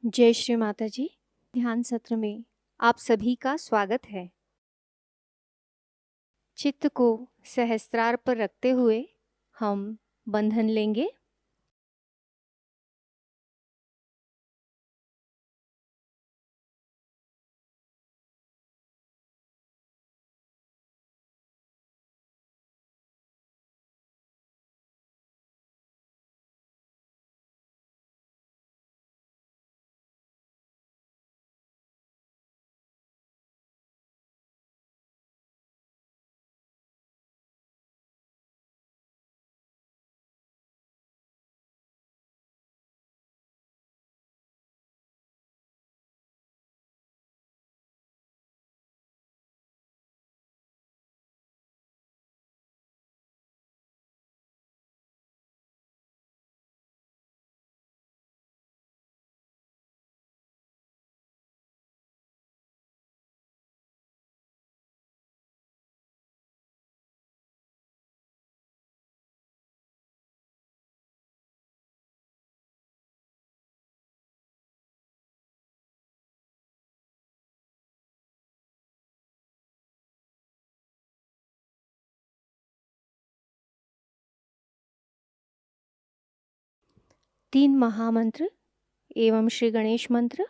जय श्री माता जी। ध्यान सत्र में आप सभी का स्वागत है। चित्त को सहस्त्रार पर रखते हुए हम बंधन लेंगे। तीन महामंत्र एवं श्री गणेश मंत्र।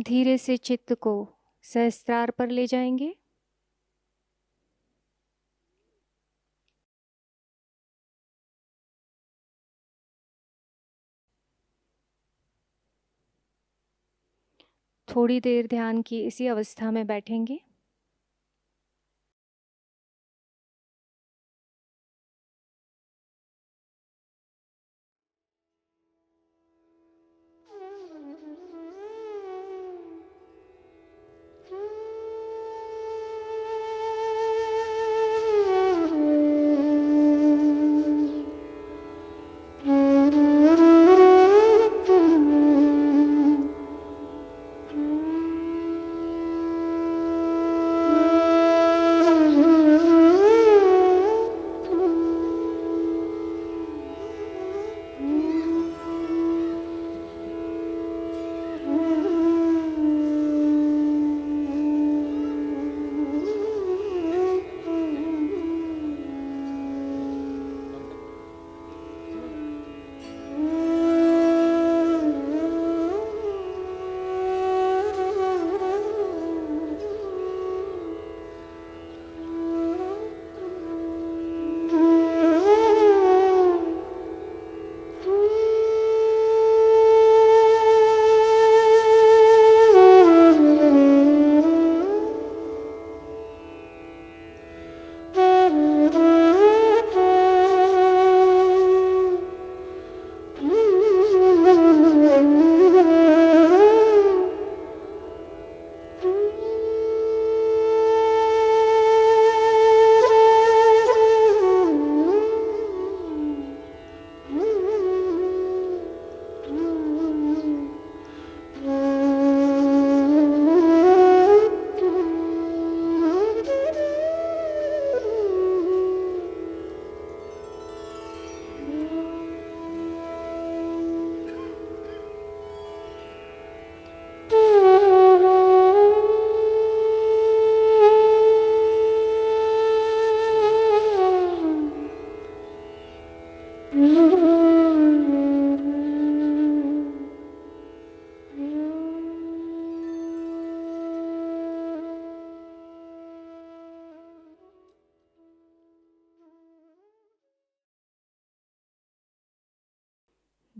धीरे से चित्त को सहस्त्रार पर ले जाएंगे। थोड़ी देर ध्यान की इसी अवस्था में बैठेंगे।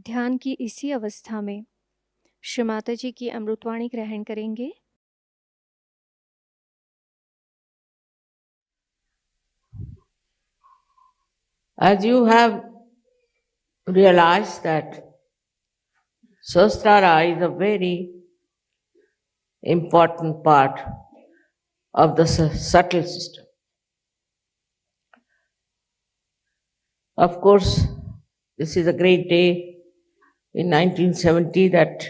ध्यान की इसी अवस्था में श्री माता जी की अमृतवाणी ग्रहण करेंगे। As you have realized that Sahasrara is a very important part of the subtle system. Of course, this is a great day in 1970 that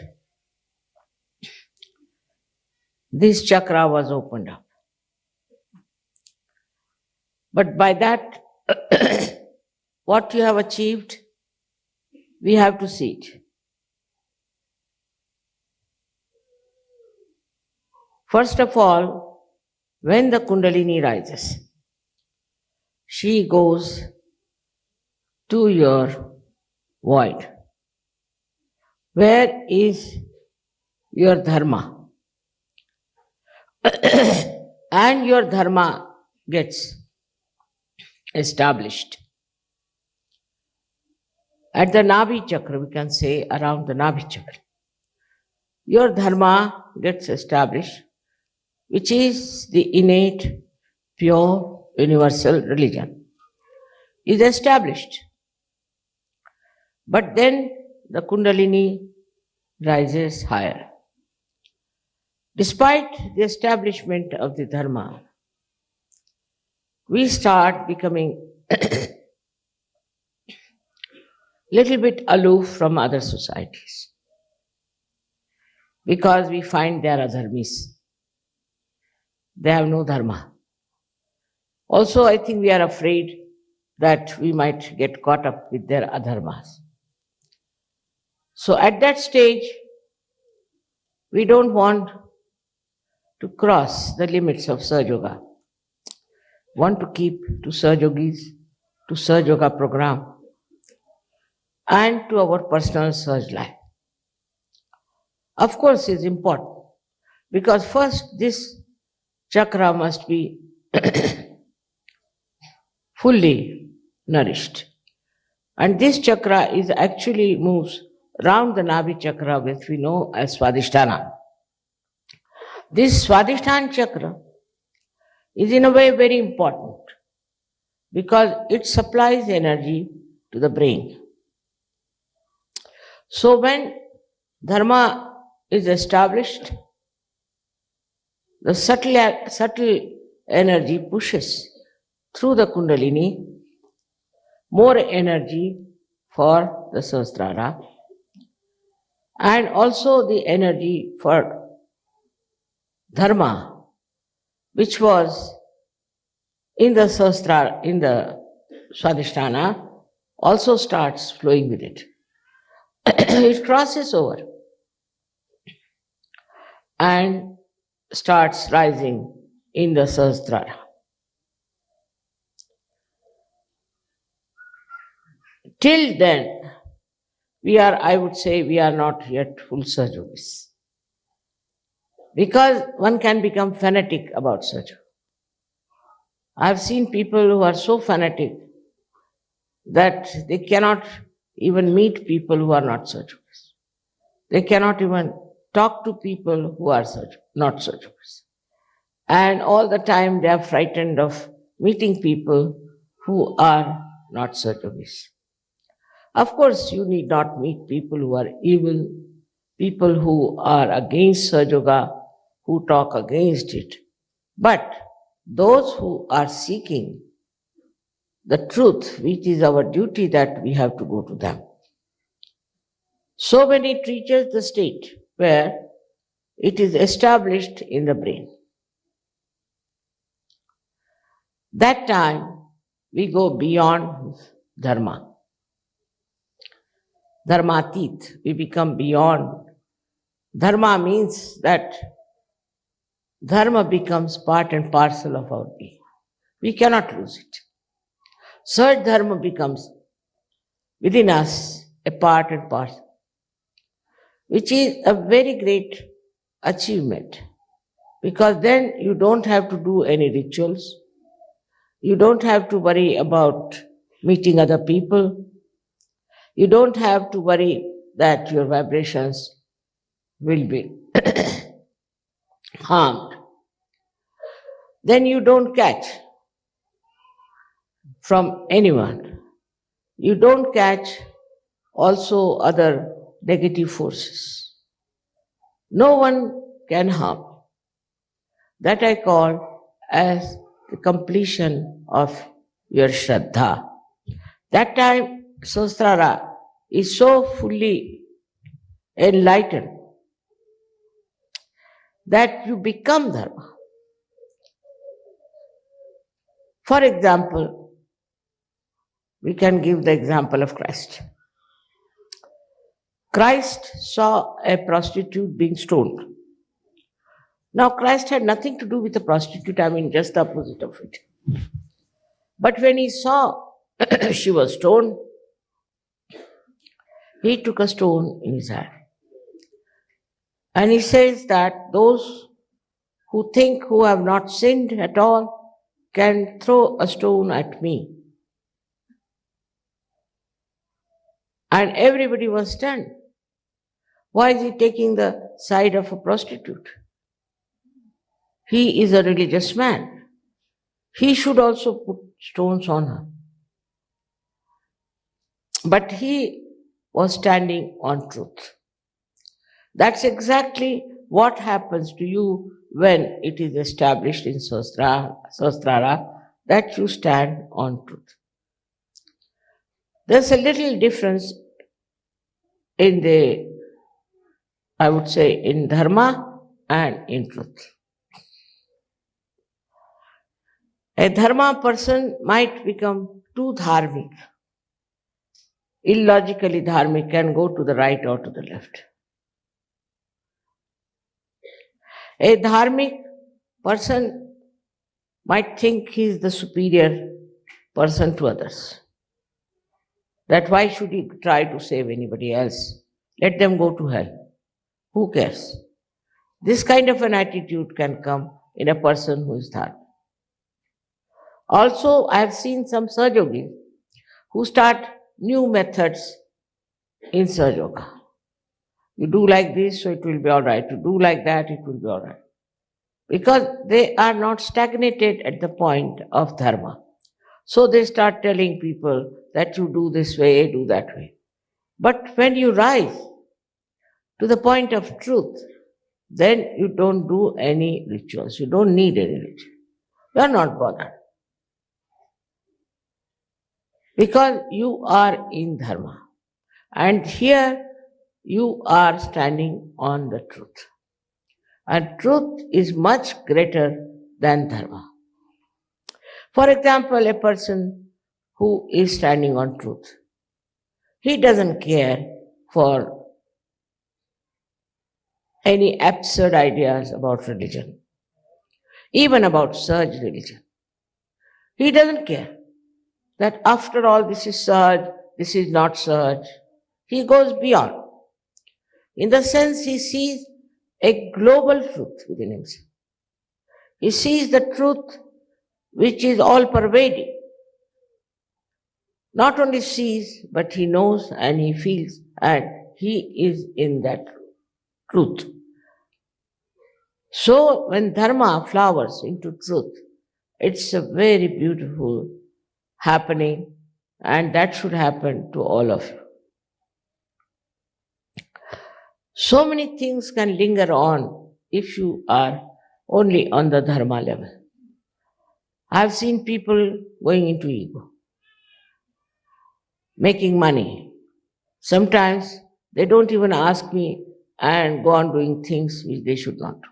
this chakra was opened up. But by that, what you have achieved, we have to see it. First of all, when the Kundalini rises, she goes to your void. Where is your Dharma? And your Dharma gets established. At the Nabhi Chakra, we can say around the Nabhi Chakra, your Dharma gets established, which is the innate, pure, universal religion, is established. But then the Kundalini rises higher. Despite the establishment of the Dharma, we start becoming little bit aloof from other societies because we find they are adharmis. They have no Dharma. Also, I think we are afraid that we might get caught up with their adharmas. So at that stage, we don't want to cross the limits of Sahajayoga. Want to keep to Sahajogis, to Sahajayoga program, and to our personal Sahaj life. Of course, it's important Because first this chakra must be fully nourished. And this chakra is actually moves round the Nabhi chakra, which we know as Swadhisthana. This Swadhisthana chakra is in a way very important because it supplies energy to the brain. So when Dharma is established, the subtle energy pushes through the Kundalini more energy for the Sahasrara and also the energy for Dharma, which was in the Sahasrara, in the Swadhisthana, also starts flowing with it. It crosses over and starts rising in the Sahasrara. Till then, I would say, we are not yet full Sahajogis. Because one can become fanatic about Sahaja. I've seen people who are so fanatic that they cannot even meet people who are not Sahajogis. They cannot even talk to people who are not Sahajogis. And all the time they are frightened of meeting people who are not Sahajogis. Of course, you need not meet people who are evil, people who are against Sahaja, who talk against it. But those who are seeking the truth, which is our duty, that we have to go to them. So when it reaches the state where it is established in the brain, that time we go beyond Dharma. Dharmatit, we become beyond. Dharma means that Dharma becomes part and parcel of our being. We cannot lose it. Such Dharma becomes within us a part and parcel, which is a very great achievement, because then you don't have to do any rituals. You don't have to worry about meeting other people. You don't have to worry that your vibrations will be harmed. Then you don't catch from anyone. You don't catch also other negative forces. No one can harm. That I call as the completion of your Shraddha. That time Sahasrara is so fully enlightened that you become Dharma. For example, we can give the example of Christ. Christ saw a prostitute being stoned. Now, Christ had nothing to do with the prostitute, just the opposite of it. But when he saw she was stoned, he took a stone in his hand. And he says that those who think who have not sinned at all can throw a stone at me. And everybody was stunned. Why is he taking the side of a prostitute? He is a religious man. He should also put stones on her. But he was standing on truth. That's exactly what happens to you when it is established in Sahasrara, that you stand on truth. There's a little difference in in Dharma and in truth. A Dharma person might become too dharmic, illogically dharmic, can go to the right or to the left. A dharmic person might think he is the superior person to others. That why should he try to save anybody else? Let them go to hell. Who cares? This kind of an attitude can come in a person who is Dharma. Also, I have seen some Sahajogis who start new methods in Sahajayoga. You do like this, so it will be all right. You do like that, it will be all right. Because they are not stagnated at the point of Dharma. So they start telling people that you do this way, do that way. But when you rise to the point of truth, then you don't do any rituals. You don't need any ritual. You are not bothered. Because you are in Dharma. And here you are standing on the truth. And truth is much greater than Dharma. For example, a person who is standing on truth, he doesn't care for any absurd ideas about religion, even about Sahaj religion. He doesn't care that after all this is Sahaj, this is not Sahaj. He goes beyond. In the sense he sees a global truth within himself. He sees the truth which is all pervading. Not only sees, but he knows and he feels, and he is in that truth. So when Dharma flowers into truth, it's a very beautiful happening, and that should happen to all of you. So many things can linger on if you are only on the Dharma level. I've seen people going into ego, making money. Sometimes they don't even ask me and go on doing things which they should not do.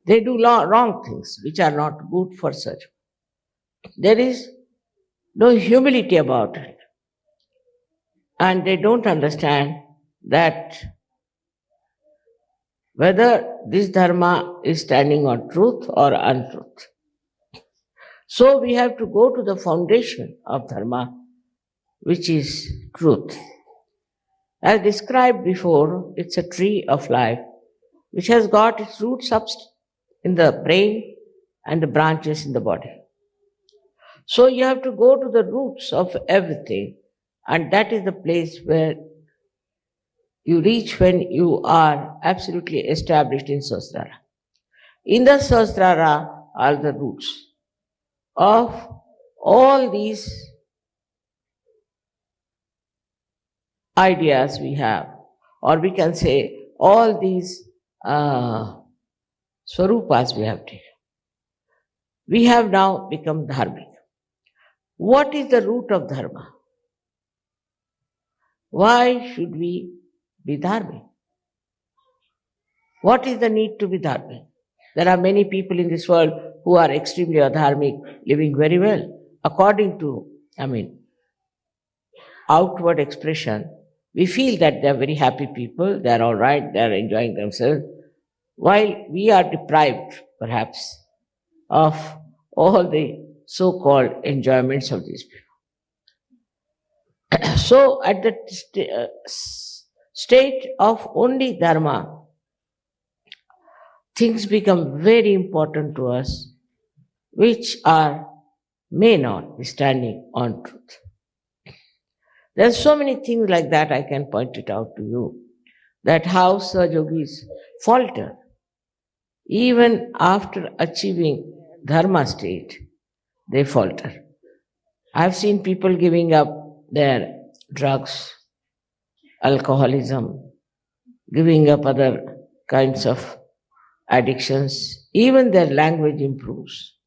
They do wrong things which are not good for such. There is no humility about it. And they don't understand that whether this Dharma is standing on truth or untruth. So we have to go to the foundation of Dharma, which is truth. As described before, it's a tree of life which has got its roots up in the brain and the branches in the body. So you have to go to the roots of everything, and that is the place where you reach when you are absolutely established in Sahasrara. In the Sahasrara are the roots of all these ideas we have, or we can say all these swarupas we have taken. We have now become dharmic. What is the root of Dharma? Why should we be dharmic? What is the need to be dharmic? There are many people in this world who are extremely adharmic, living very well. According to, outward expression, we feel that they are very happy people, they are all right, they are enjoying themselves, while we are deprived, perhaps, of all the so-called enjoyments of these people. So, at the state of only Dharma, things become very important to us, which may not be standing on truth. There are so many things like that I can point it out to you, that how Sahajogis falter even after achieving Dharma state, they falter. I've seen people giving up their drugs, alcoholism, giving up other kinds of addictions, even their language improves.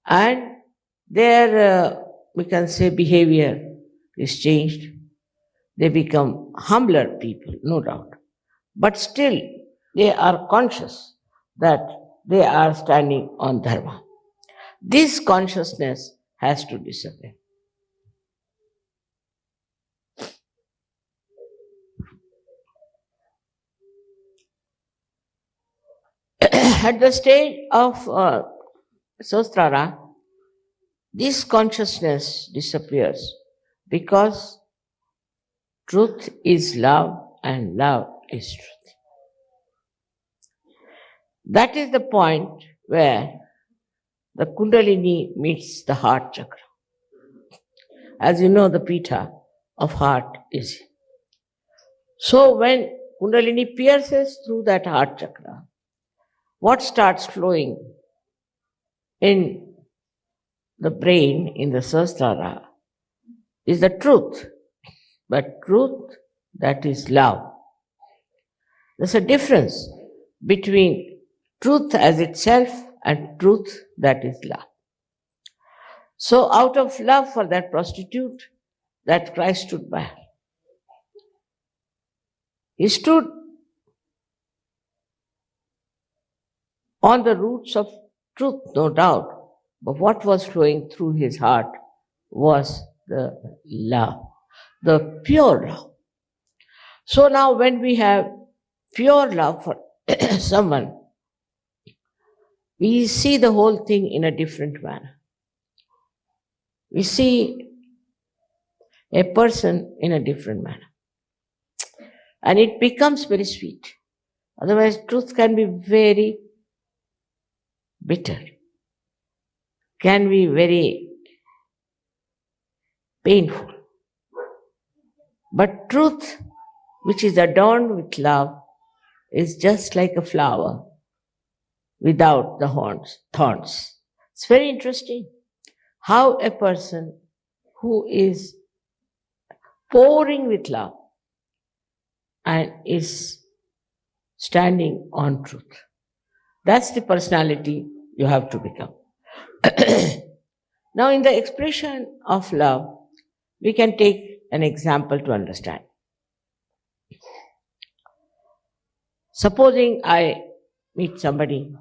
And their, we can say, behavior is changed. They become humbler people, no doubt. But still, they are conscious that they are standing on Dharma. This consciousness has to disappear. At the stage of Sahasrara, this consciousness disappears because truth is love and love is truth. That is the point where the Kundalini meets the heart chakra. As you know, the Pita of heart is. So when Kundalini pierces through that heart chakra, what starts flowing in the brain, in the Sahasrara, is the truth. But truth that is love. There's a difference between truth as itself and truth that is love. So out of love for that prostitute, that Christ stood by. He stood on the roots of truth, no doubt, but what was flowing through his heart was the love, the pure love. So now when we have pure love for someone, we see the whole thing in a different manner. We see a person in a different manner. And it becomes very sweet. Otherwise, truth can be very bitter, can be very painful. But truth, which is adorned with love, is just like a flower without the thorns. It's very interesting how a person who is pouring with love and is standing on truth. That's the personality you have to become. Now, in the expression of love, we can take an example to understand. Supposing I meet somebody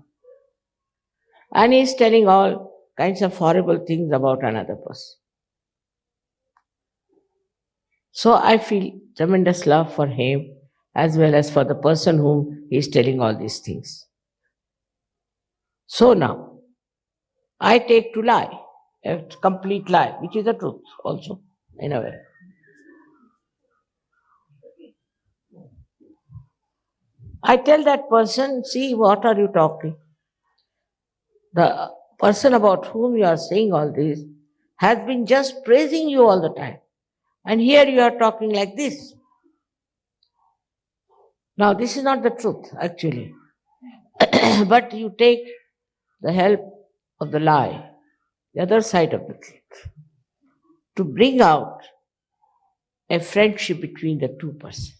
and he's telling all kinds of horrible things about another person. So I feel tremendous love for him as well as for the person whom he is telling all these things. So now, I take to lie, a complete lie, which is the truth also, in a way. I tell that person, see, what are you talking? The person about whom you are saying all this has been just praising you all the time. And here you are talking like this. Now, this is not the truth, actually. But you take the help of the lie, the other side of the truth, to bring out a friendship between the two persons.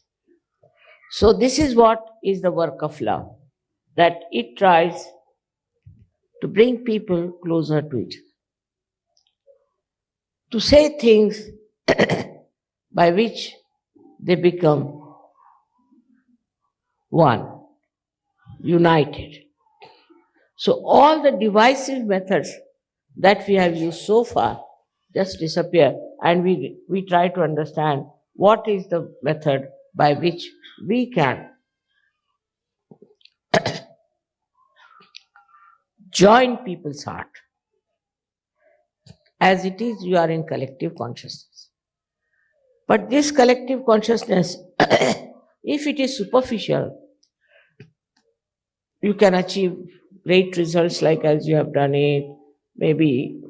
So this is what is the work of love, that it tries to bring people closer to each other, to say things by which they become one, united. So all the divisive methods that we have used so far just disappear, and we try to understand what is the method by which we can join people's heart. As it is, you are in collective consciousness. But this collective consciousness, if it is superficial, you can achieve great results like as you have done it. Maybe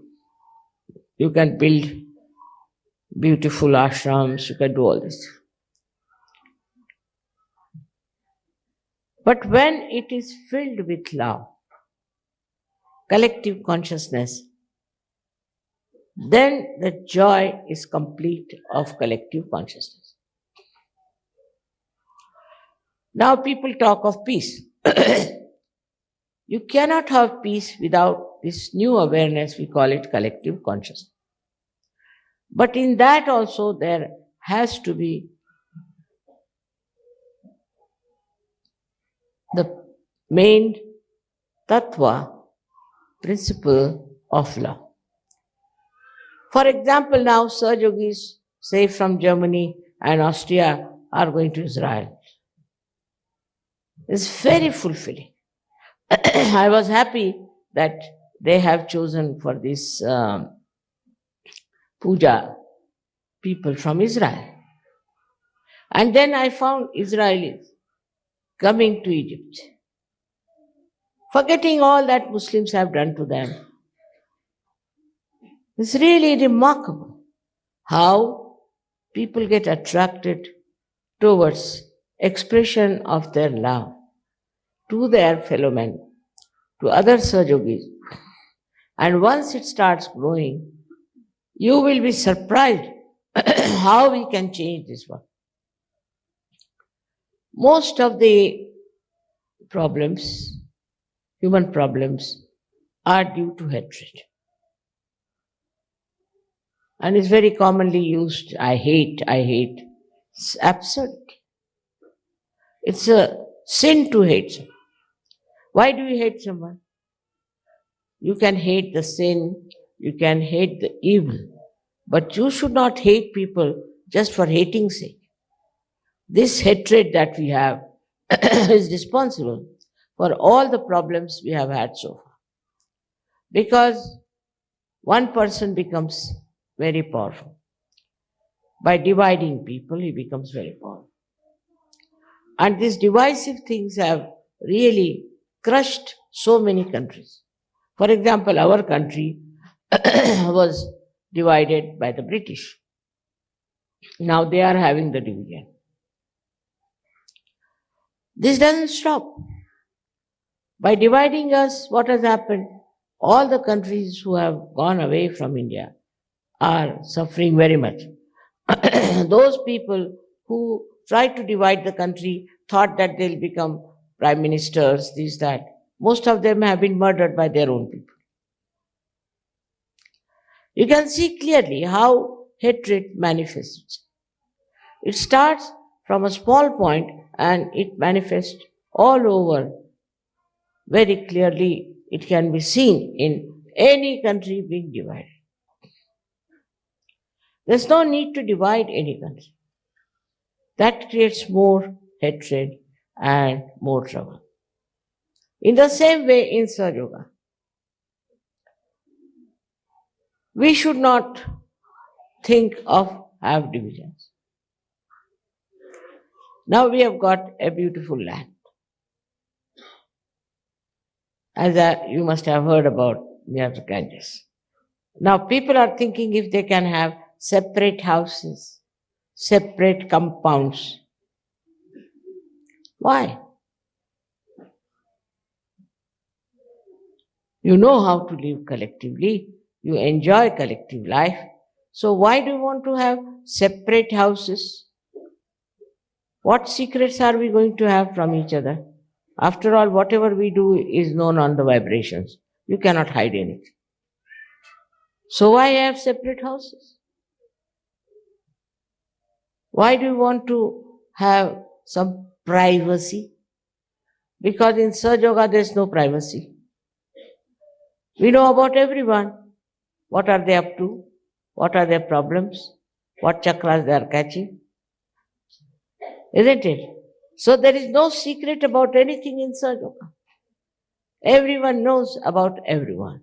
you can build beautiful ashrams, you can do all this. But when it is filled with love, collective consciousness, then the joy is complete of collective consciousness. Now people talk of peace. You cannot have peace without this new awareness, we call it collective consciousness. But in that also there has to be the main tattva, principle of love. For example, now Sahajayogis, say from Germany and Austria, are going to Israel. It's very fulfilling. I was happy that they have chosen for this puja people from Israel. And then I found Israelis coming to Egypt. forgetting all that Muslims have done to them. It's really remarkable how people get attracted towards expression of their love to their fellow men, to other Sahajogis. And once it starts growing, you will be surprised how we can change this world. Most of the problems, human problems, are due to hatred. And it's very commonly used, I hate, I hate. It's absurd. It's a sin to hate someone. Why do you hate someone? You can hate the sin, you can hate the evil, but you should not hate people just for hating's sake. This hatred that we have is responsible for all the problems we have had so far. Because one person becomes very powerful. By dividing people, he becomes very powerful. And these divisive things have really crushed so many countries. For example, our country was divided by the British. Now they are having the division. This doesn't stop. By dividing us, what has happened? All the countries who have gone away from India are suffering very much. Those people who tried to divide the country thought that they'll become prime ministers, this, that. Most of them have been murdered by their own people. You can see clearly how hatred manifests. It starts from a small point and it manifests all over. Very clearly, it can be seen in any country being divided. There's no need to divide any country. That creates more hatred and more trouble. In the same way, in Sahajayoga, we should not think of have divisions. Now we have got a beautiful land. As you must have heard about near the Ganges. Now people are thinking if they can have separate houses, separate compounds. Why? You know how to live collectively. You enjoy collective life. So why do you want to have separate houses? What secrets are we going to have from each other? After all, whatever we do is known on the vibrations. You cannot hide anything. So why have separate houses? Why do you want to have some privacy? Because in Sahajayoga there is no privacy. We know about everyone. What are they up to? What are their problems? What chakras they are catching? Isn't it? So there is no secret about anything in Sahajayoga. Everyone knows about everyone.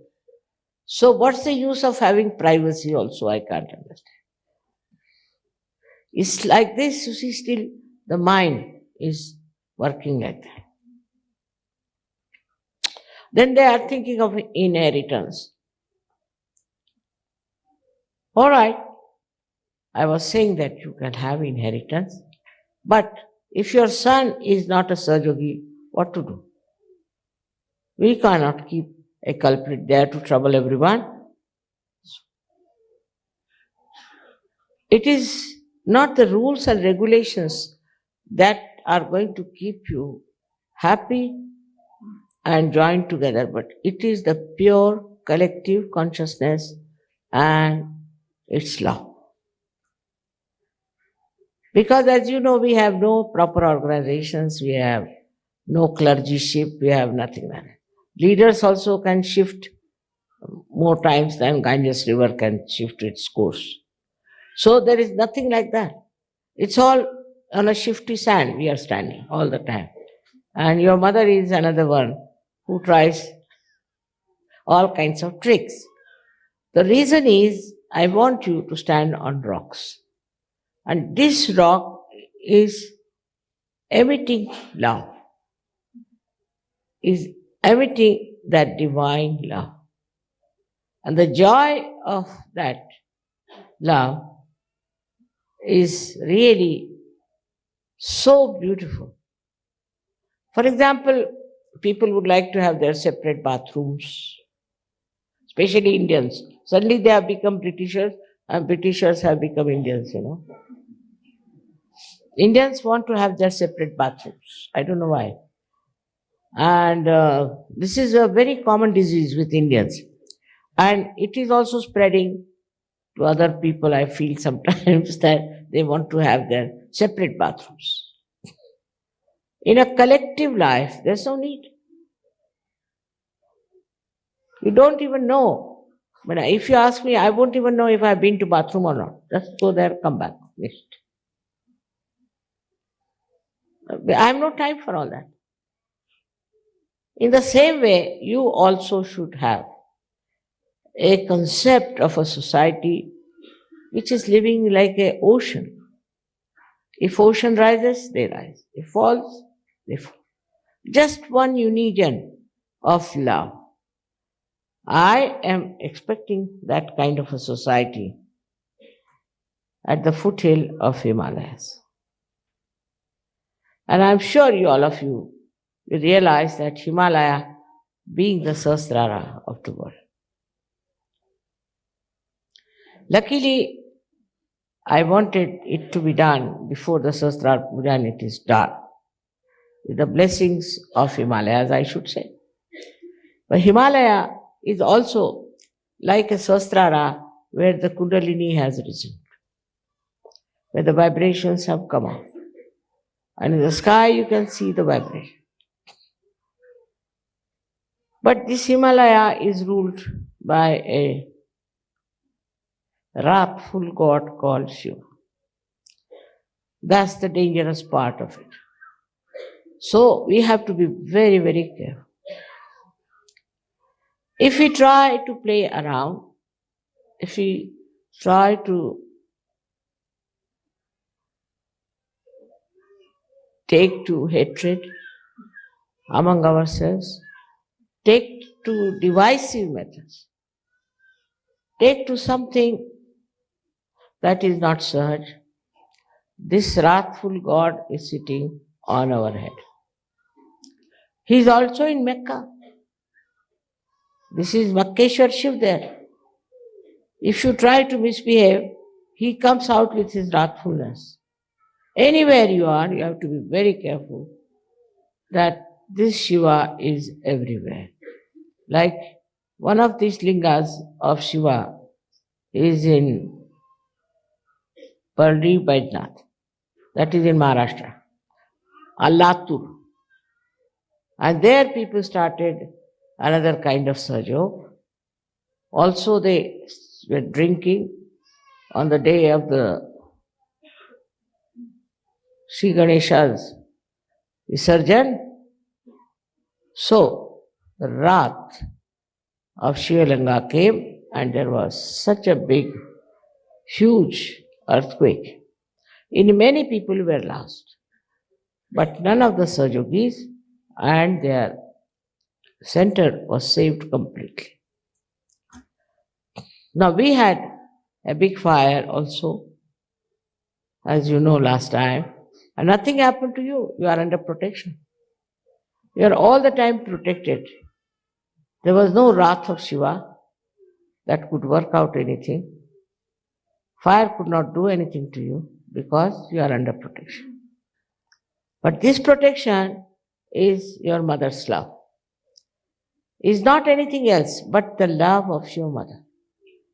So what's the use of having privacy also? I can't understand. It's like this, you see, still the mind is working like that. Then they are thinking of inheritance. All right, I was saying that you can have inheritance, but if your son is not a Sahajogi, what to do? We cannot keep a culprit there to trouble everyone. It is not the rules and regulations that are going to keep you happy and joined together, but it is the pure collective consciousness and its law. Because as you know, we have no proper organizations, we have no clergyship, we have nothing like that. Leaders also can shift more times than Ganges River can shift its course. So there is nothing like that. It's all on a shifty sand we are standing all the time. And your mother is another one who tries all kinds of tricks. The reason is, I want you to stand on rocks. And this rock is emitting love, is emitting that divine love. And the joy of that love is really so beautiful. For example, people would like to have their separate bathrooms, especially Indians. Suddenly they have become Britishers, and Britishers have become Indians, Indians want to have their separate bathrooms. I don't know why. And this is a very common disease with Indians. And it is also spreading to other people. I feel sometimes that they want to have their separate bathrooms. In a collective life, there's no need. You don't even know. But if you ask me, I won't even know if I've been to bathroom or not. Just go there, come back. Next. I have no time for all that. In the same way, you also should have a concept of a society which is living like an ocean. If ocean rises, they rise. If falls, they fall. Just one union of love. I am expecting that kind of a society at the foothill of Himalayas. And I'm sure all of you will realize that Himalaya being the Sahasrara of the world. Luckily, I wanted it to be done before the Sahasrara Puja, and it is done. With the blessings of Himalayas, I should say. But Himalaya is also like a Sahasrara where the Kundalini has risen, where the vibrations have come out. And in the sky you can see the vibration. But this Himalaya is ruled by a wrathful god called Shiva. That's the dangerous part of it. So we have to be very, very careful. If we try to play around, if we try to take to hatred among ourselves, take to divisive methods, take to something that is not Sahaj, this wrathful God is sitting on our head. He is also in Mecca. This is Makkeshwar Shiv there. If you try to misbehave, he comes out with his wrathfulness. Anywhere you are, you have to be very careful that this Shiva is everywhere. Like one of these lingas of Shiva is in Parli Baidnath, that is in Maharashtra, Alatur. And there people started another kind of Sahajayoga. Also they were drinking on the day of the Sri Ganesha's Visarjan. So the wrath of Shivalanga came and there was such a big, huge earthquake. In many people were lost. But none of the Sahajogis and their center was saved completely. Now we had a big fire also, as you know last time, and nothing happened to you. You are under protection. You are all the time protected. There was no wrath of Shiva that could work out anything. Fire could not do anything to you because you are under protection. But this protection is your mother's love. Is not anything else but the love of your mother,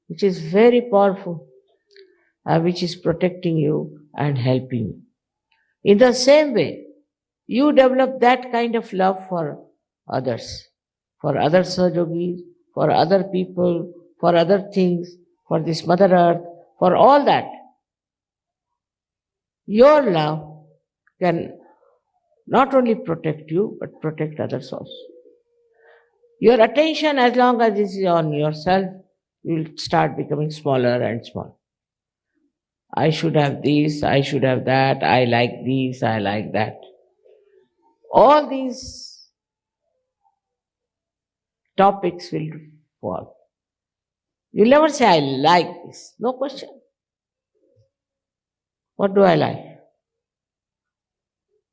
which is very powerful, which is protecting you and helping you. In the same way, you develop that kind of love for others, for other Sahajogis, for other people, for other things, for this Mother Earth, for all that. Your love can not only protect you, but protect others also. Your attention, as long as it is on yourself, you will start becoming smaller and smaller. I should have this, I should have that, I like this, I like that. All these topics will fall. You'll never say, I like this. No question. What do I like?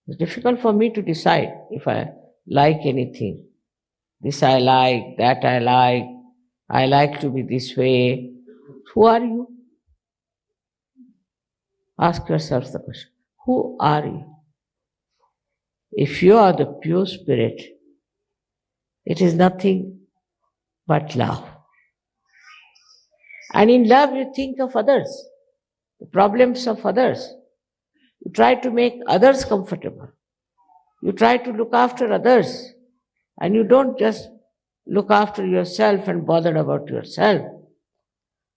It's difficult for me to decide if I like anything. This I like, that I like to be this way. Who are you? Ask yourself the question. Who are you? If you are the pure spirit, it is nothing but love. And in love, you think of others, the problems of others. You try to make others comfortable. You try to look after others. And you don't just look after yourself and bother about yourself.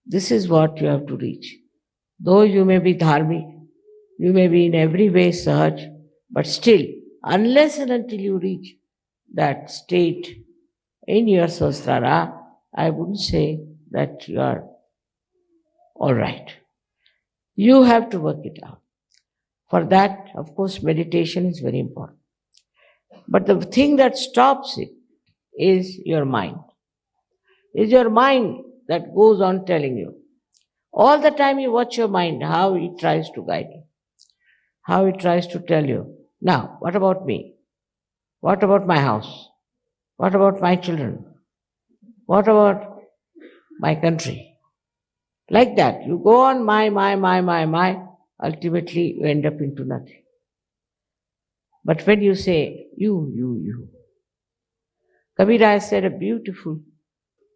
This is what you have to reach. Though you may be dharmic, you may be in every way sahaj, but still, unless and until you reach that state in your sahasrara, I wouldn't say that you are all right. You have to work it out. For that, of course, meditation is very important. But the thing that stops it is your mind. It's your mind that goes on telling you. All the time you watch your mind, how it tries to guide you, how it tries to tell you, now, what about me? What about my house? What about my children? What about my country? Like that. You go on my. Ultimately, you end up into nothing. But when you say, you. Kabira has said a beautiful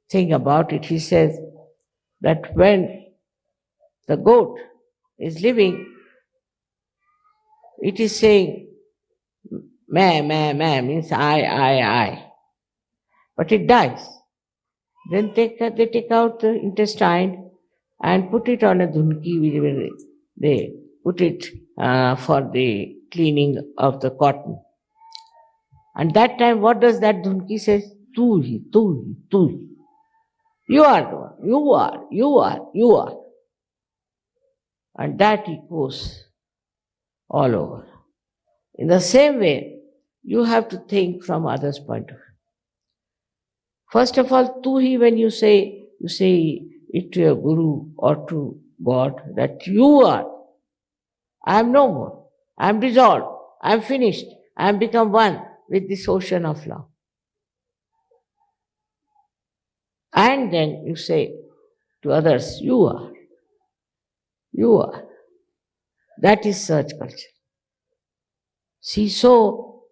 thing about it. He says that when the goat is living, it is saying, meh, means I. But it dies. Then they take out the intestine and put it on a dhunki, where they put it for the cleaning of the cotton. And that time, what does that dhunki say? Tu hi. You are the one. You are. And that echoes all over. In the same way, you have to think from others' point of view. First of all, tu hi, when you say it to your guru or to God, that you are. I am no more. I am dissolved. I am finished. I am become one with this ocean of love. And then you say to others, you are. You are. That is search culture. See, so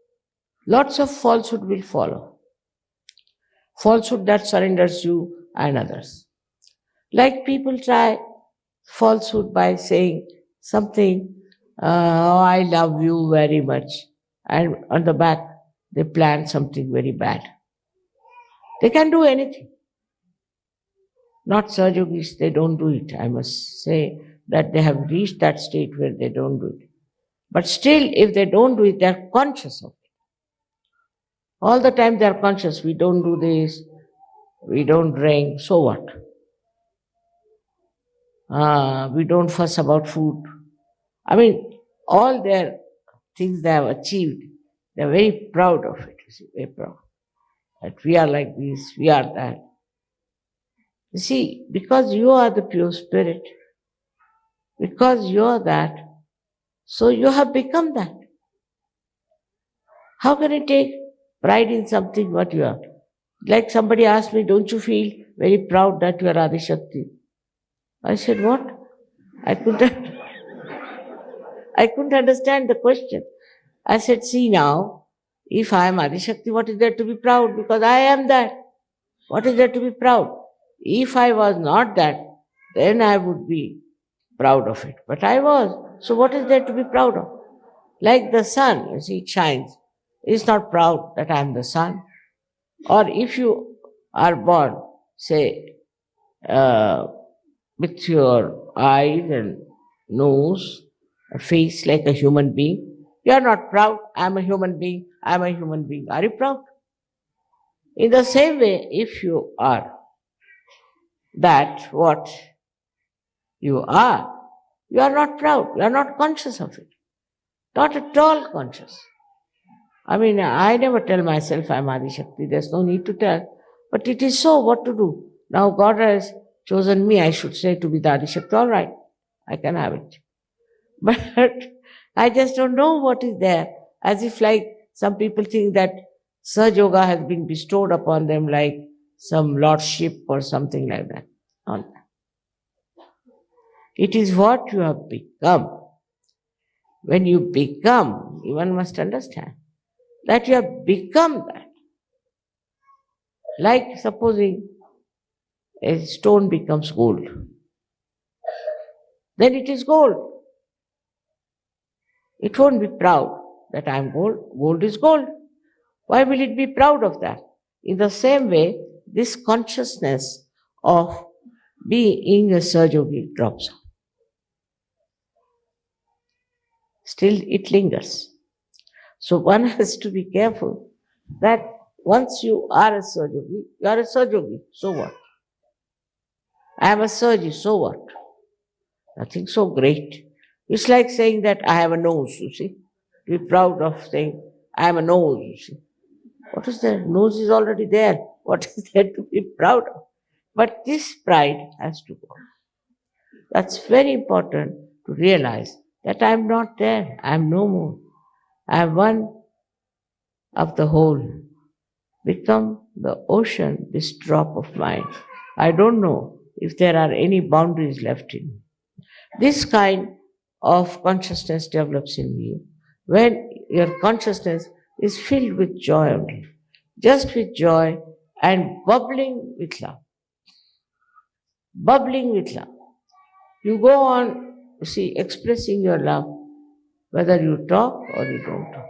lots of falsehood will follow. Falsehood that surrenders you and others. Like people try falsehood by saying something, oh, I love you very much. And on the back, they plan something very bad. They can do anything. Not Sahajogis, they don't do it. I must say that they have reached that state where they don't do it. But still, if they don't do it, they are conscious of it. All the time they are conscious. We don't do this, we don't drink, so what? We don't fuss about food. I mean, all their things they have achieved, they are very proud of it. You see, very proud. That we are like this, we are that. You see, because you are the pure spirit, because you are that, so you have become that. How can you take pride in something what you are? Like somebody asked me, don't you feel very proud that you are Adi Shakti? I said, what? I couldn't understand the question. I said, see now, if I am Adi Shakti, what is there to be proud? Because I am that. What is there to be proud? If I was not that, then I would be proud of it. But I was. So what is there to be proud of? Like the sun, you see, it shines. It's not proud that I am the sun. Or if you are born, say, with your eyes and nose, a face like a human being, you are not proud. I am a human being. I am a human being. Are you proud? In the same way, if you are that what you are not proud. You are not conscious of it. Not at all conscious. I mean, I never tell myself I am Adi Shakti. There's no need to tell. But it is so, what to do? Now God has chosen me, I should say, to be the Adishakti. All right, I can have it. But I just don't know what is there. As if like some people think that Sahajayoga has been bestowed upon them like some lordship or something like that. Not that. It is what you have become. When you become, one must understand that you have become that. Like supposing a stone becomes gold, then it is gold. It won't be proud that I am gold. Gold is gold. Why will it be proud of that? In the same way, this consciousness of being a Sahajayogi drops off. Still, it lingers. So one has to be careful that once you are a Sahajayogi, you are a Sahajayogi. So what? I am a Sahaji. So what? Nothing so great. It's like saying that I have a nose, you see. Be proud of saying, I am a nose, you see. What is that? Nose is already there. What is there to be proud of? But this pride has to go. That's very important to realize that I am not there. I am no more. I am one of the whole. Become the ocean, this drop of mine. I don't know if there are any boundaries left in me. This kind of consciousness develops in you when your consciousness is filled with joy only, just with joy and bubbling with love. Bubbling with love. You go on, expressing your love, whether you talk or you don't talk.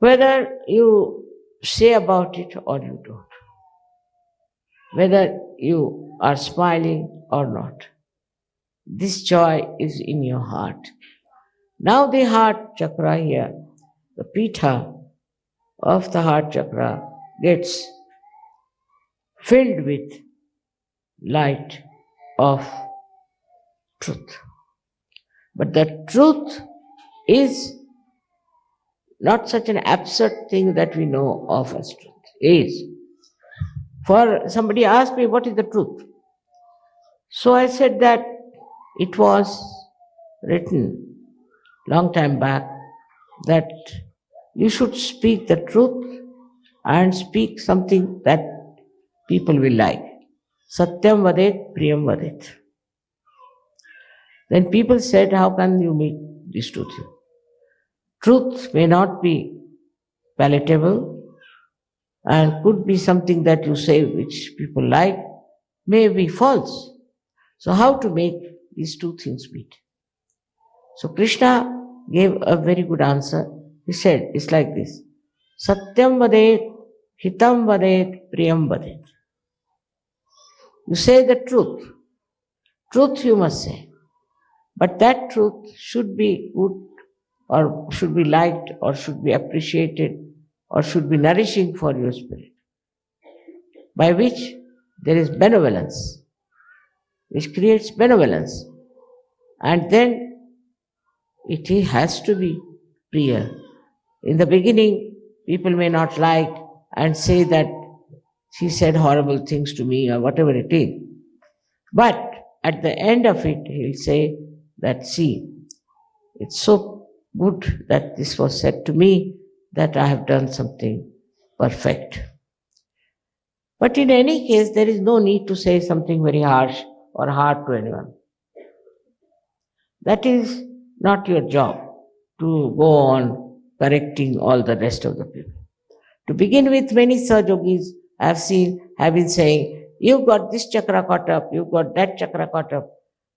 Whether you say about it or you don't. Whether you are smiling or not. This joy is in your heart. Now the heart chakra here, the pita of the heart chakra gets filled with light of truth. But the truth is not such an absurd thing that we know of as truth. Is. For somebody asked me, what is the truth? So I said that it was written long time back that you should speak the truth and speak something that people will like. Satyam vadet, priyam vadet. Then people said, how can you make this truth? Truth may not be palatable and could be something that you say which people like, may be false. So how to make these two things meet? So Krishna gave a very good answer. He said, it's like this. Satyam vadet, hitam vadet, priyam vadet. You say the truth. Truth you must say. But that truth should be good or should be liked or should be appreciated or should be nourishing for your spirit. By which there is benevolence, which creates benevolence. And then it has to be priya. In the beginning, people may not like and say that she said horrible things to me or whatever it is. But at the end of it, he'll say that, see, it's so good that this was said to me that I have done something perfect. But in any case, there is no need to say something very harsh or hard to anyone. That is not your job to go on correcting all the rest of the people. To begin with, many Sahajogis I have seen have been saying, you've got this chakra caught up, you've got that chakra caught up.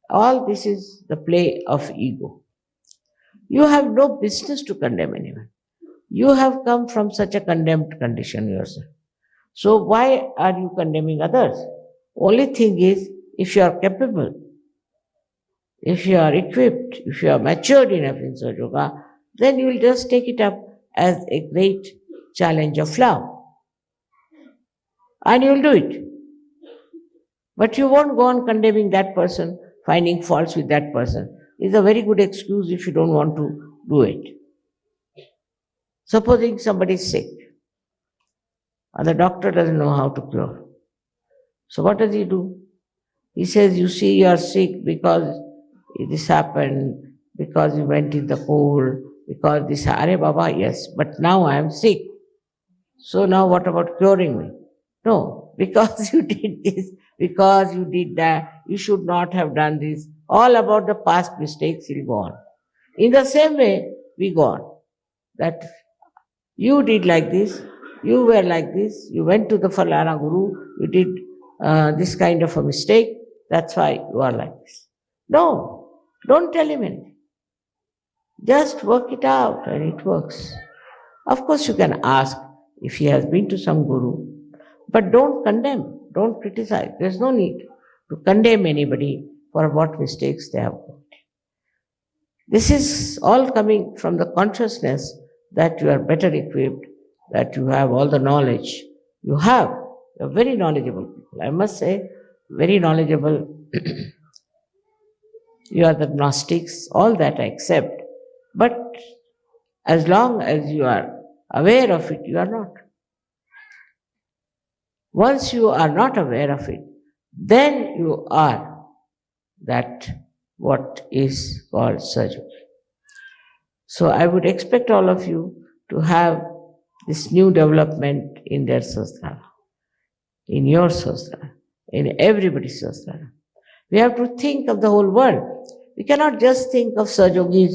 All this is the play of ego. You have no business to condemn anyone. You have come from such a condemned condition yourself. So why are you condemning others? Only thing is, if you are capable, if you are equipped, if you are matured enough in Sahajayoga, then you will just take it up as a great challenge of love. And you will do it. But you won't go on condemning that person, finding faults with that person. It's a very good excuse if you don't want to do it. Supposing somebody is sick. and the doctor doesn't know how to cure. So what does he do? He says, you see, you are sick because this happened, because you went in the cold, because this, Are Baba, yes, but now I am sick. So now what about curing me? No, because you did this, because you did that, you should not have done this. All about the past mistakes will go on. In the same way, we go on. That you did like this, you were like this, you went to the Falana Guru, you did this kind of a mistake, that's why you are like this. No, don't tell him anything. Just work it out and it works. Of course, you can ask if he has been to some guru, but don't condemn, don't criticize. There's no need to condemn anybody for what mistakes they have made. This is all coming from the consciousness that you are better equipped, that you have all the knowledge. You're very knowledgeable people. I must say, very knowledgeable. You are the Gnostics, all that I accept. But as long as you are aware of it, you are not. Once you are not aware of it, then you are that what is called Sahajayoga. So I would expect all of you to have this new development in their sastra, in your sastra, in everybody's sastra. We have to think of the whole world. We cannot just think of Sahajogis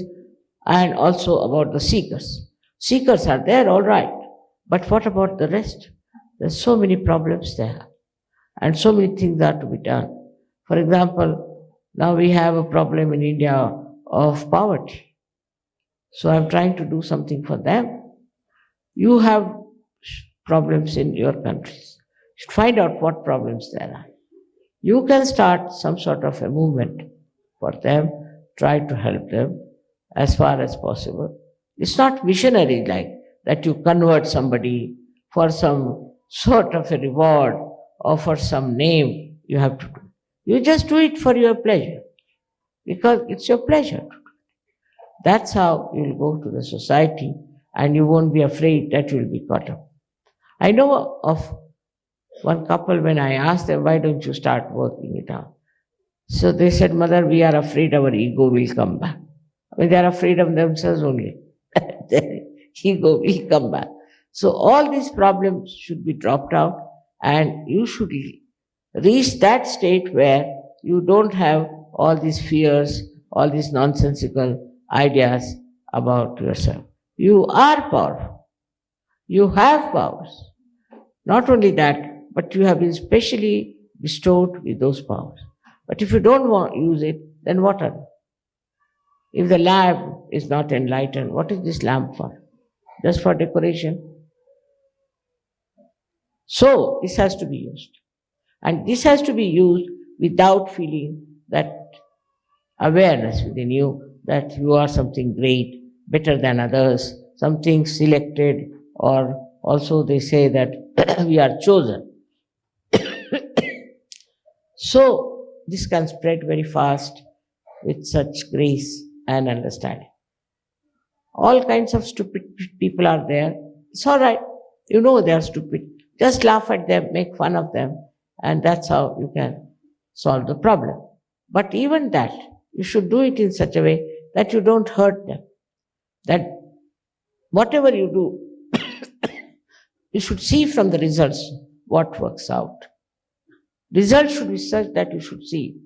and also about the seekers. Seekers are there, all right, but what about the rest? There's so many problems there, and so many things are to be done. For example, now we have a problem in India of poverty. So I'm trying to do something for them. You have problems in your countries. Find out what problems there are. You can start some sort of a movement for them, try to help them as far as possible. It's not missionary like that you convert somebody for some sort of a reward or for some name you have to do. You just do it for your pleasure because it's your pleasure. That's how you'll go to the society and you won't be afraid that you'll be caught up. I know of one couple when I asked them, why don't you start working it out? So they said, Mother, we are afraid our ego will come back. I mean, they are afraid of themselves only. Their ego will come back. So all these problems should be dropped out and you should reach that state where you don't have all these fears, all these nonsensical ideas about yourself. You are powerful. You have powers. Not only that, but you have been specially bestowed with those powers. But if you don't want to use it, then what are they? If the lamp is not enlightened, what is this lamp for? Just for decoration? So, this has to be used. And this has to be used without feeling that awareness within you that you are something great, better than others, something selected, or also they say that we are chosen. So, this can spread very fast with such grace and understanding. All kinds of stupid people are there. It's all right. You know they are stupid. Just laugh at them, make fun of them, and that's how you can solve the problem. But even that, you should do it in such a way that you don't hurt them. That whatever you do, you should see from the results what works out. Results should be such that you should see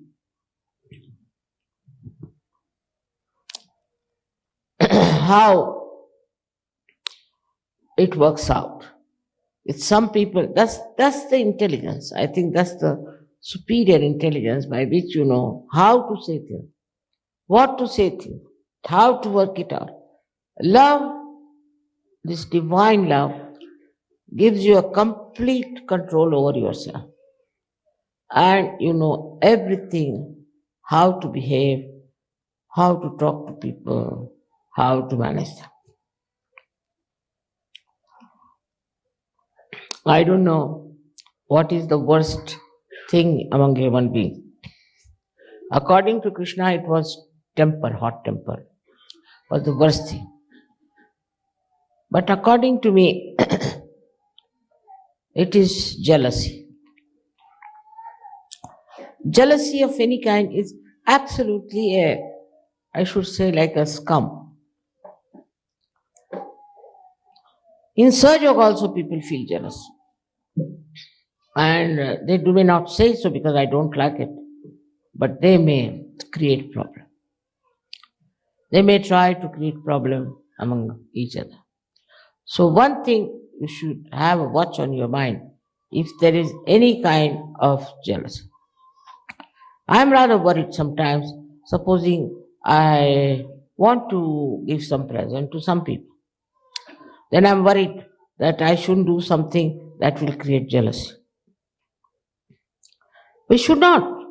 how it works out. With some people, that's the intelligence. I think that's the superior intelligence by which you know how to say things, what to say things, how to work it out. Love, this divine love, gives you a complete control over yourself. And you know everything, how to behave, how to talk to people, how to manage them. I don't know what is the worst thing among human beings. According to Krishna, it was temper, hot temper, was the worst thing. But according to me, It is jealousy. Jealousy of any kind is absolutely I should say, like a scum. In Sahajayoga also people feel jealous. And they may not say so because I don't like it, but they may create problem. They may try to create problem among each other. So one thing you should have a watch on your mind if there is any kind of jealousy. I'm rather worried sometimes, supposing I want to give some present to some people. Then I'm worried that I shouldn't do something that will create jealousy. We should not.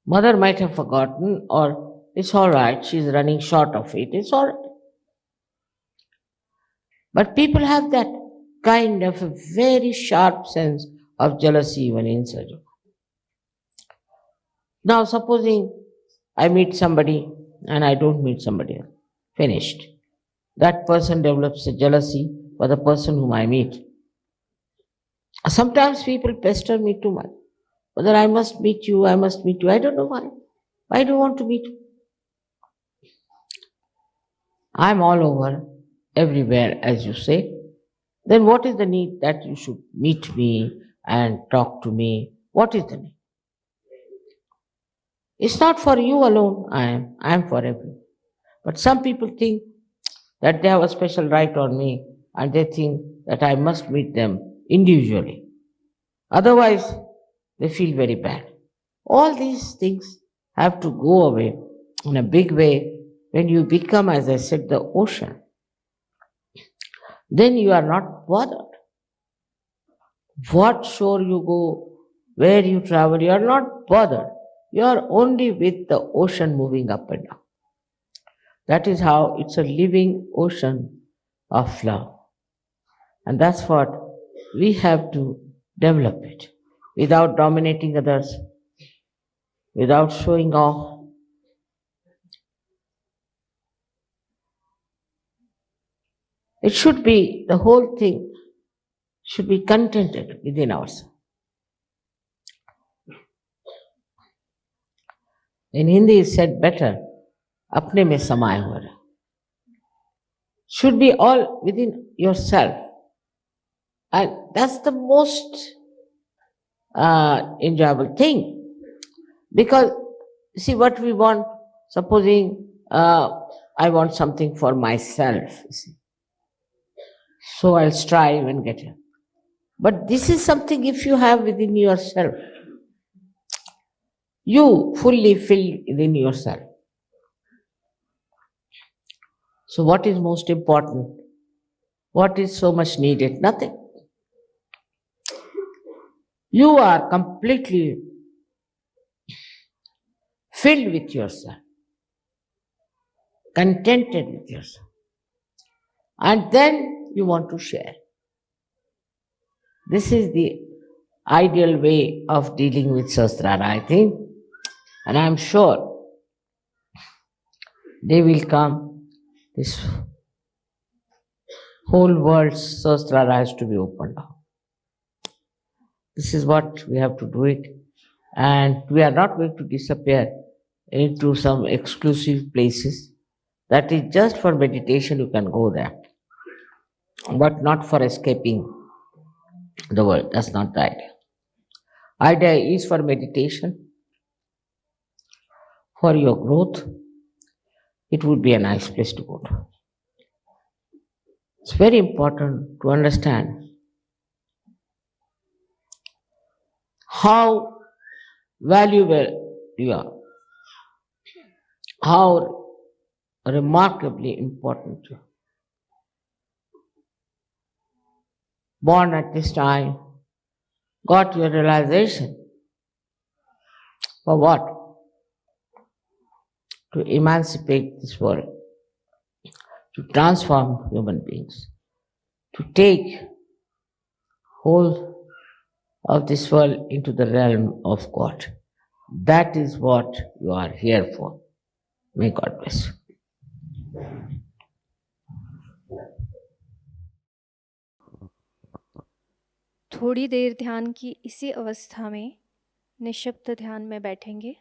Mother might have forgotten, or it's all right, she's running short of it, it's all right. But people have that kind of a very sharp sense of jealousy even in Sahajayoga. Now, supposing I meet somebody and I don't meet somebody else, finished. That person develops a jealousy for the person whom I meet. Sometimes people pester me too much. Whether I must meet you, I must meet you. I don't know why. Why do you want to meet you? I'm all over, everywhere, as you say. Then what is the need that you should meet me and talk to me? What is the need? It's not for you alone, I am for everyone. But some people think that they have a special right on me and they think that I must meet them individually. Otherwise, they feel very bad. All these things have to go away in a big way when you become, as I said, the ocean. Then you are not bothered. What shore you go, where you travel, you are not bothered. You are only with the ocean moving up and down. That is how it's a living ocean of love. And that's what we have to develop it without dominating others, without showing off. It should be, the whole thing should be contented within ourselves. In Hindi is said better, apne mein samaye hua rahe. Should be all within yourself. And that's the most enjoyable thing. Because, see, what we want, supposing I want something for myself, you see. So I'll strive and get it. But this is something if you have within yourself, you fully filled within yourself. So what is most important? What is so much needed? Nothing. You are completely filled with yourself, contented with yourself. And then you want to share. This is the ideal way of dealing with Sahasrara, I think. And I'm sure they will come. This whole world's Sahasrara has to be opened up. This is what we have to do it. And we are not going to disappear into some exclusive places. That is just for meditation, you can go there. But not for escaping the world. That's not the idea. Idea is for meditation, for your growth. It would be a nice place to go to. It's very important to understand how valuable you are, how remarkably important you are. Born at this time, got your realization. For what? To emancipate this world, to transform human beings, to take whole of this world into the realm of God. That is what you are here for. May God bless you. थोड़ी देर ध्यान की इसी अवस्था में निःशब्द ध्यान में बैठेंगे।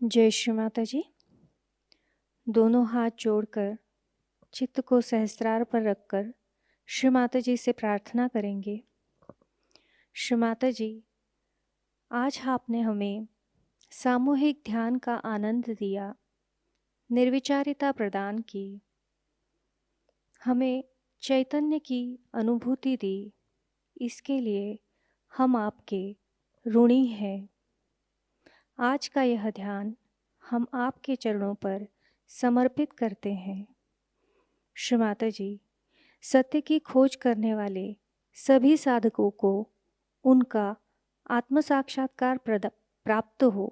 जय श्री माता जी। दोनों हाथ जोड़कर चित्त को सहस्त्रार पर रखकर श्री माता जी से प्रार्थना करेंगे। श्री माता जी, आज आपने हमें सामूहिक ध्यान का आनंद दिया, निर्विचारिता प्रदान की, हमें चैतन्य की अनुभूति दी। इसके लिए हम आपके ऋणी हैं। आज का यह ध्यान हम आपके चरणों पर समर्पित करते हैं। श्री माता जी, सत्य की खोज करने वाले सभी साधकों को उनका आत्म साक्षात्कार प्राप्त हो।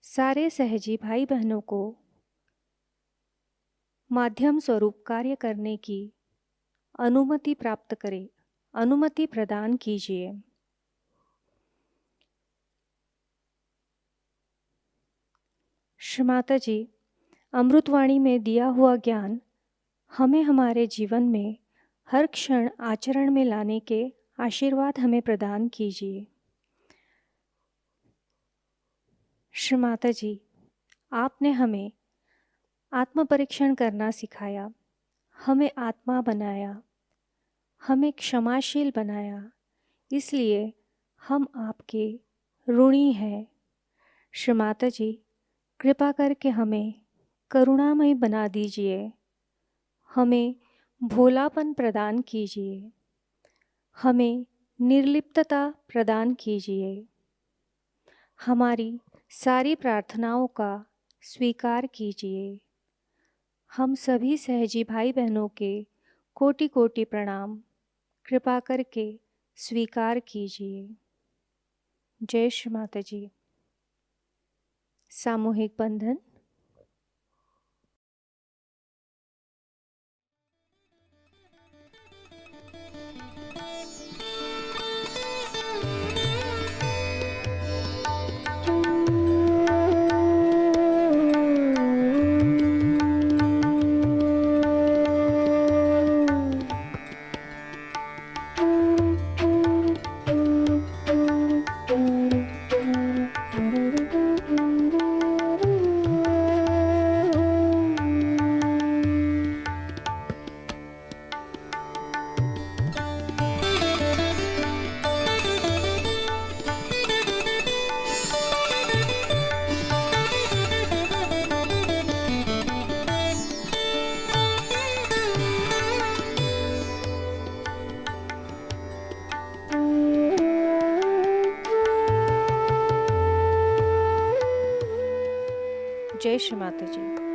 सारे सहजी भाई बहनों को माध्यम स्वरूप कार्य करने की अनुमति प्राप्त करें, अनुमति प्रदान कीजिए। श्री माता जी, अमृतवाणी में दिया हुआ ज्ञान हमें हमारे जीवन में हर क्षण आचरण में लाने के आशीर्वाद हमें प्रदान कीजिए। श्री माता जी, आपने हमें आत्म परीक्षण करना सिखाया, हमें आत्मा बनाया, हमें क्षमाशील बनाया। इसलिए हम आपके ऋणी हैं। श्री माता जी, कृपा करके हमें करुणामय बना दीजिए, हमें भोलापन प्रदान कीजिए, हमें निर्लिप्तता प्रदान कीजिए। हमारी सारी प्रार्थनाओं का स्वीकार कीजिए। हम सभी सहजी भाई बहनों के कोटि कोटि प्रणाम कृपा करके स्वीकार कीजिए। जय श्री माता जी। सामूहिक बंधन। जय श्री माता जी।